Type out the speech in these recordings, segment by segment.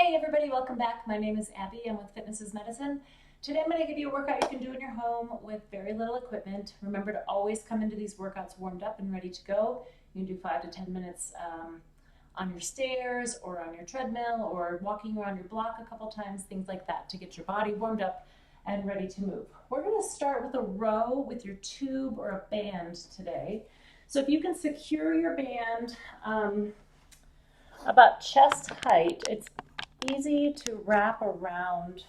Hey everybody, welcome back. My name is Abby. I'm with Fitness is Medicine. Today I'm going to give you a workout you can do in your home with very little equipment. Remember to always come into these workouts warmed up and ready to go. You can do 5 to 10 minutes on your stairs or on your treadmill or walking around your block a couple times, things like that to get your body warmed up and ready to move. We're going to start with a row with your tube or a band today. So if you can secure your band about chest height, it's easy to wrap around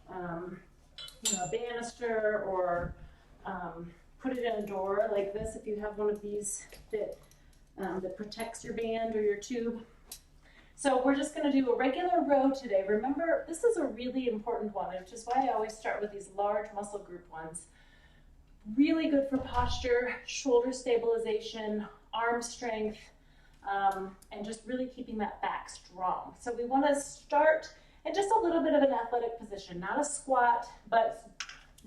a banister or put it in a door like this if you have one of these that protects your band or your tube. So we're just going to do a regular row today. Remember, this is a really important one, which is why I always start with these large muscle group ones. Really good for posture, shoulder stabilization, arm strength, and just really keeping that back strong. So we want to start in just a little bit of an athletic position, not a squat, but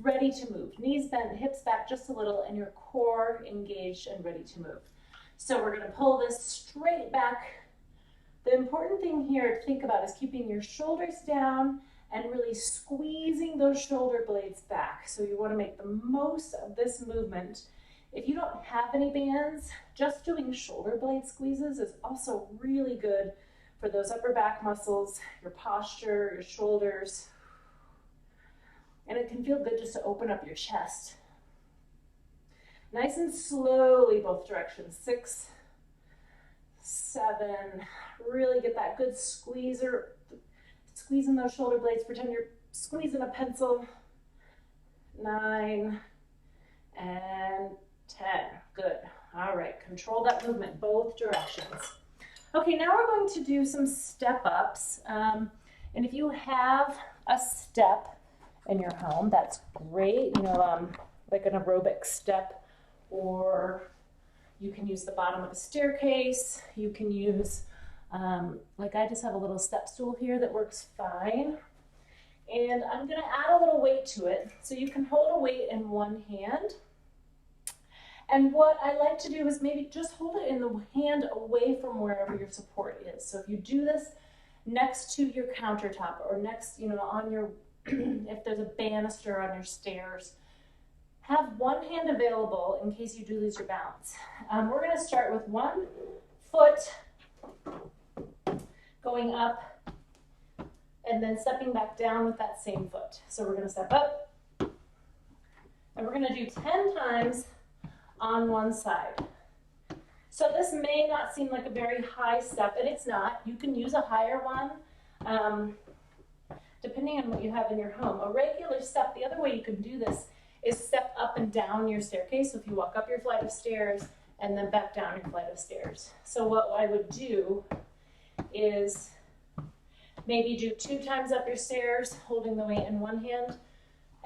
ready to move. Knees bent, hips back just a little, and your core engaged and ready to move. So we're going to pull this straight back. The important thing here to think about is keeping your shoulders down and really squeezing those shoulder blades back. So you want to make the most of this movement. If you don't have any bands, just doing shoulder blade squeezes is also really good for those upper back muscles, your posture, your shoulders. And it can feel good just to open up your chest. Nice and slowly, both directions. 6, 7, really get that good squeezing those shoulder blades. Pretend you're squeezing a pencil. 9 and 10. Good. All right, control that movement both directions. Okay, now we're going to do some step ups. And if you have a step in your home, that's great. Like an aerobic step, or you can use the bottom of a staircase. You can use, like I just have a little step stool here that works fine. And I'm going to add a little weight to it. So you can hold a weight in one hand. And what I like to do is maybe just hold it in the hand away from wherever your support is. So if you do this next to your countertop or next, on your, if there's a banister on your stairs, have one hand available in case you do lose your balance. We're going to start with one foot going up and then stepping back down with that same foot. So we're going to step up and we're going to do 10 times on one side. So this may not seem like a very high step, and it's not. You can use a higher one, depending on what you have in your home. A regular step, the other way you can do this is step up and down your staircase. So if you walk up your flight of stairs and then back down your flight of stairs. So what I would do is maybe do 2 times up your stairs, holding the weight in one hand,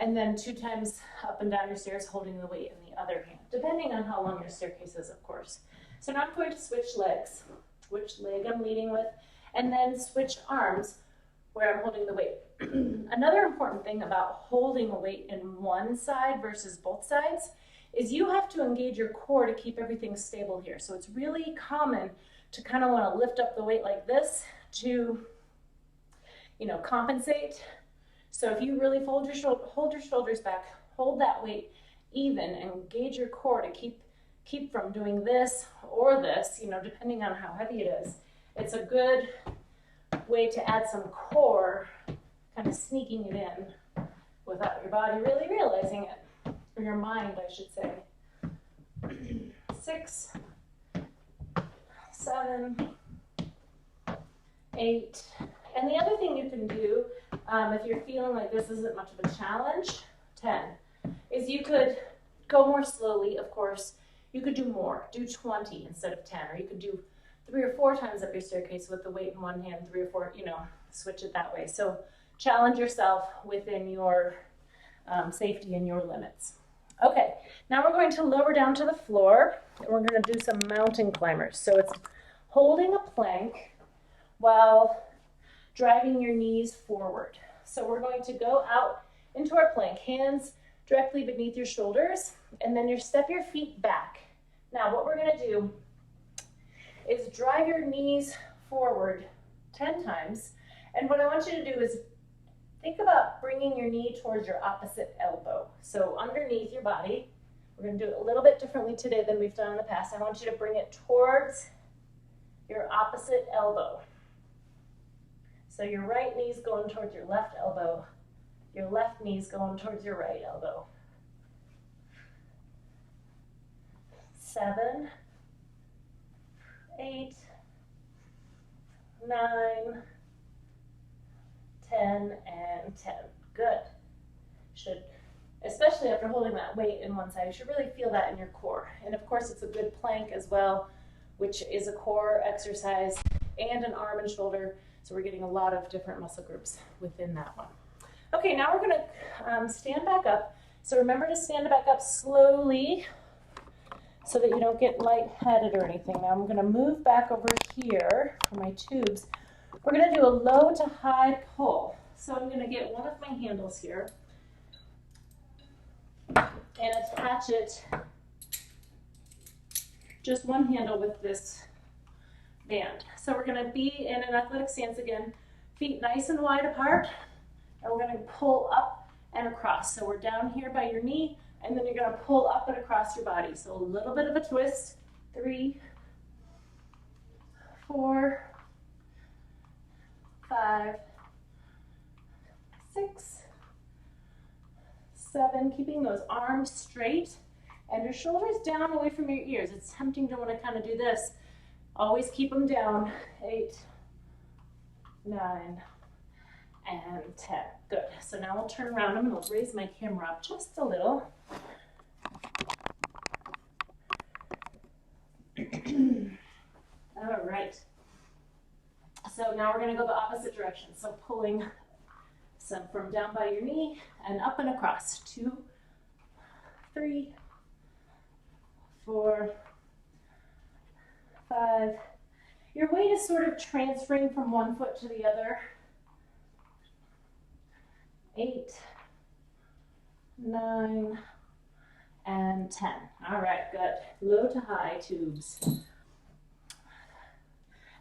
and then 2 times up and down your stairs, holding the weight in the other hand, depending on how long your staircase is, of course. So now I'm going to switch legs, which leg I'm leading with, and then switch arms where I'm holding the weight. Another important thing about holding a weight in one side versus both sides is you have to engage your core to keep everything stable here. So it's really common to kind of want to lift up the weight like this to, compensate. So if you really hold your shoulders back, hold that weight even, and engage your core to keep from doing this or this, depending on how heavy it is. It's a good way to add some core, kind of sneaking it in without your body really realizing it, or your mind, I should say. 6, 7, 8. And the other thing you can do, if you're feeling like this isn't much of a challenge, 10, is you could go more slowly, of course. You could do more, do 20 instead of 10, or you could do 3 or 4 times up your staircase with the weight in one hand, 3 or 4, switch it that way. So challenge yourself within your safety and your limits. Okay, now we're going to lower down to the floor, and we're going to do some mountain climbers. So it's holding a plank while driving your knees forward. So we're going to go out into our plank, hands directly beneath your shoulders, and then you step your feet back. Now what we're going to do is drive your knees forward 10 times And what I want you to do is think about bringing your knee towards your opposite elbow. So underneath your body, we're going to do it a little bit differently today than we've done in the past. I want you to bring it towards your opposite elbow. So your right knee's going towards your left elbow. Your left knee's going towards your right elbow. 7, 8, 9, 10, and 10. Good. Should, especially after holding that weight in one side, you should really feel that in your core. And of course, it's a good plank as well, which is a core exercise and an arm and shoulder. So we're getting a lot of different muscle groups within that one. Okay, now we're gonna stand back up. So remember to stand back up slowly so that you don't get lightheaded or anything. Now I'm gonna move back over here for my tubes. We're gonna do a low to high pull. So I'm gonna get one of my handles here and attach it, just one handle with this band. So we're gonna be in an athletic stance again, feet nice and wide apart, and we're gonna pull up and across. So we're down here by your knee, and then you're gonna pull up and across your body. So a little bit of a twist. 3, 4, 5, 6, 7, keeping those arms straight and your shoulders down away from your ears. It's tempting to want to kind of do this. Always keep them down. 8, 9, and 10. Good. So now we'll turn around. I'm going to raise my camera up just a little. All right. So now we're going to go the opposite direction. So pulling some from down by your knee and up and across. 2, 3, 4, 5. Your weight is sort of transferring from one foot to the other. 8, 9, and 10. All right, good. Low to high tubes.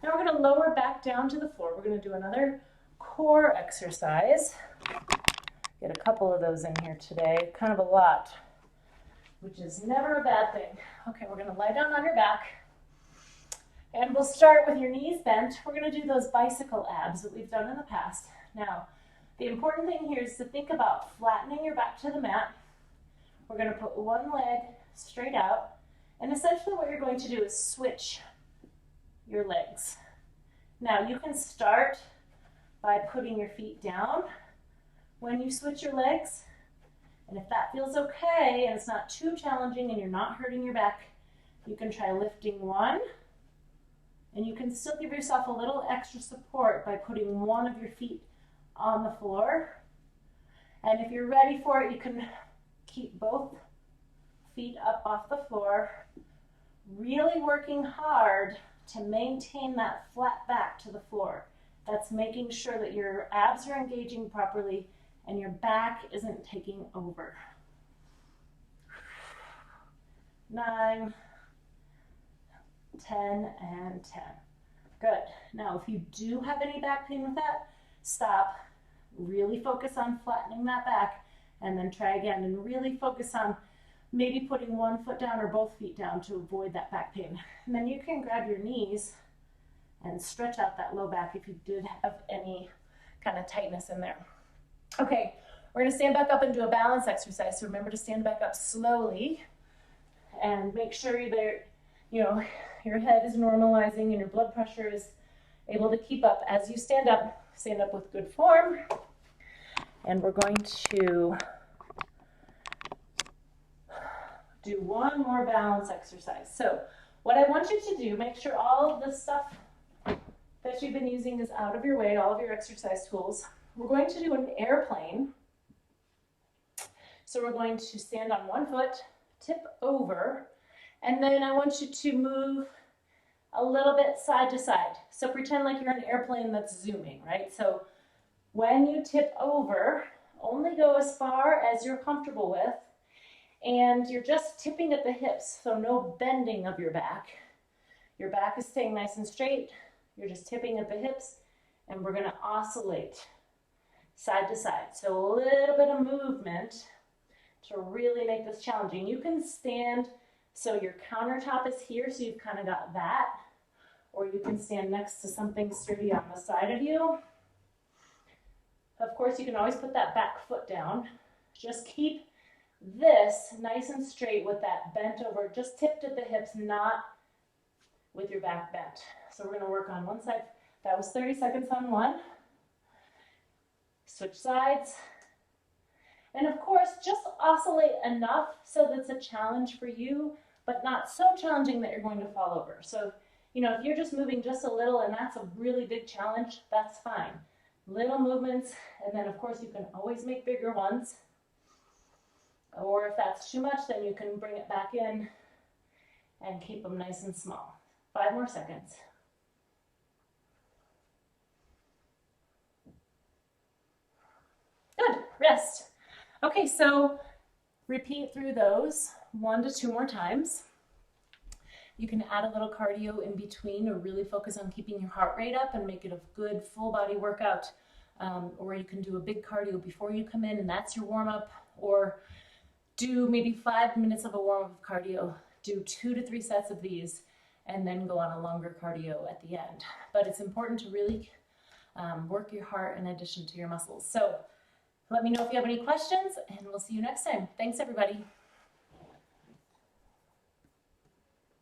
Now we're going to lower back down to the floor. We're going to do another core exercise. Get a couple of those in here today, kind of a lot, which is never a bad thing. Okay, we're going to lie down on your back, and we'll start with your knees bent. We're going to do those bicycle abs that we've done in the past. Now, the important thing here is to think about flattening your back to the mat. We're going to put one leg straight out, and essentially what you're going to do is switch your legs. Now, you can start by putting your feet down when you switch your legs. And if that feels okay and it's not too challenging and you're not hurting your back, you can try lifting one. And you can still give yourself a little extra support by putting one of your feet on the floor. And if you're ready for it, you can keep both feet up off the floor, really working hard to maintain that flat back to the floor. That's making sure that your abs are engaging properly and your back isn't taking over. 9, 10, and 10. Good. Now, if you do have any back pain with that, stop. Really focus on flattening that back, and then try again, and really focus on maybe putting one foot down or both feet down to avoid that back pain. And then you can grab your knees and stretch out that low back if you did have any kind of tightness in there. Okay, we're going to stand back up and do a balance exercise. So remember to stand back up slowly and make sure that your head is normalizing and your blood pressure is able to keep up as you stand up. Stand up with good form. And we're going to do one more balance exercise. So what I want you to do, make sure all of the stuff that you've been using is out of your way, all of your exercise tools. We're going to do an airplane. So we're going to stand on one foot, tip over, and then I want you to move a little bit side to side. So pretend like you're an airplane that's zooming, right? So when you tip over, only go as far as you're comfortable with, and you're just tipping at the hips, so no bending of your back. Your back is staying nice and straight. You're just tipping at the hips, And we're gonna oscillate side to side. So a little bit of movement to really make this challenging. You can stand, so your countertop is here, so you've kind of got that, or you can stand next to something sturdy on the side of you. Of course, you can always put that back foot down. Just keep this nice and straight with that bent over, just tipped at the hips, not with your back bent. So we're gonna work on one side. That was 30 seconds on one. Switch sides. And of course, just oscillate enough so that it's a challenge for you, but not so challenging that you're going to fall over. So, you know, if you're just moving just a little and that's a really big challenge, that's fine. Little movements, and then of course you can always make bigger ones. Or if that's too much, then you can bring it back in and keep them nice and small. 5 more seconds. Good, rest. Okay, so repeat through those 1 to 2 more times. You can add a little cardio in between or really focus on keeping your heart rate up and make it a good full body workout. Or you can do a big cardio before you come in and that's your warm up, or do maybe 5 minutes of a warm up of cardio, do 2 to 3 sets of these, and then go on a longer cardio at the end. But it's important to really work your heart in addition to your muscles. So let me know if you have any questions, and we'll see you next time. Thanks, everybody.